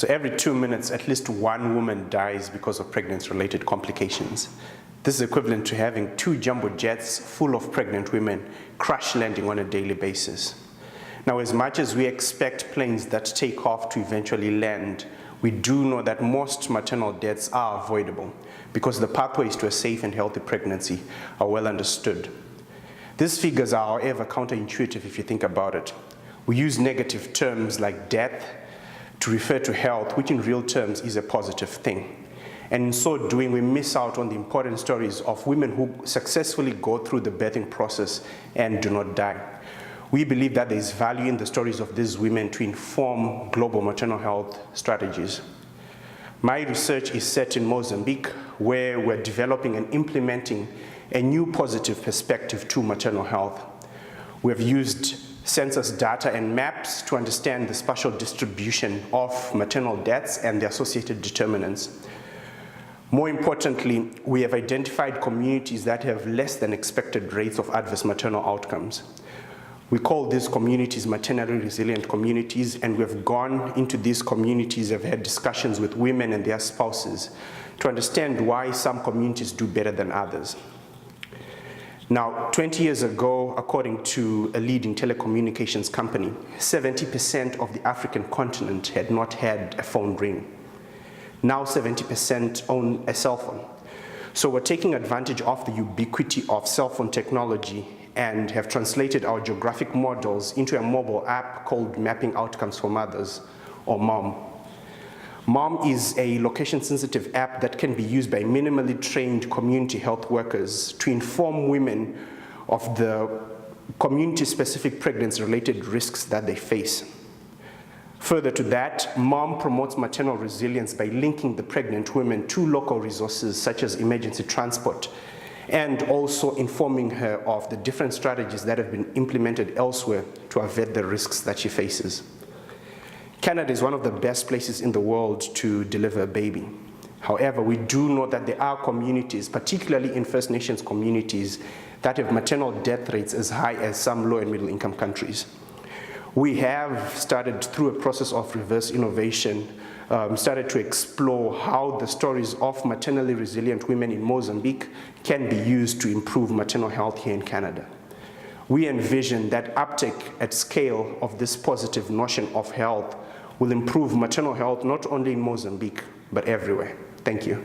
So every 2 minutes, at least one woman dies because of pregnancy-related complications. This is equivalent to having 2 jumbo jets full of pregnant women crash landing on a daily basis. Now, as much as we expect planes that take off to eventually land, we do know that most maternal deaths are avoidable because the pathways to a safe and healthy pregnancy are well understood. These figures are, however, counterintuitive if you think about it. We use negative terms like death to refer to health, which in real terms is a positive thing. And in so doing, we miss out on the important stories of women who successfully go through the birthing process and do not die. We believe that there is value in the stories of these women to inform global maternal health strategies. My research is set in Mozambique, where we're developing and implementing a new positive perspective to maternal health. We have used census data and maps to understand the spatial distribution of maternal deaths and the associated determinants. More importantly, we have identified communities that have less than expected rates of adverse maternal outcomes. We call these communities maternally resilient communities, and we have gone into these communities, have had discussions with women and their spouses to understand why some communities do better than others. Now, 20 years ago, according to a leading telecommunications company, 70% of the African continent had not had a phone ring. Now 70% own a cell phone. So we're taking advantage of the ubiquity of cell phone technology and have translated our geographic models into a mobile app called Mapping Outcomes for Mothers, or MOM. MOM is a location-sensitive app that can be used by minimally trained community health workers to inform women of the community-specific pregnancy-related risks that they face. Further to that, MOM promotes maternal resilience by linking the pregnant women to local resources such as emergency transport, and also informing her of the different strategies that have been implemented elsewhere to avert the risks that she faces. Canada is one of the best places in the world to deliver a baby. However, we do know that there are communities, particularly in First Nations communities, that have maternal death rates as high as some low and middle income countries. We have started through a process of reverse innovation, started to explore how the stories of maternally resilient women in Mozambique can be used to improve maternal health here in Canada. We envision that uptake at scale of this positive notion of health will improve maternal health not only in Mozambique, but everywhere. Thank you.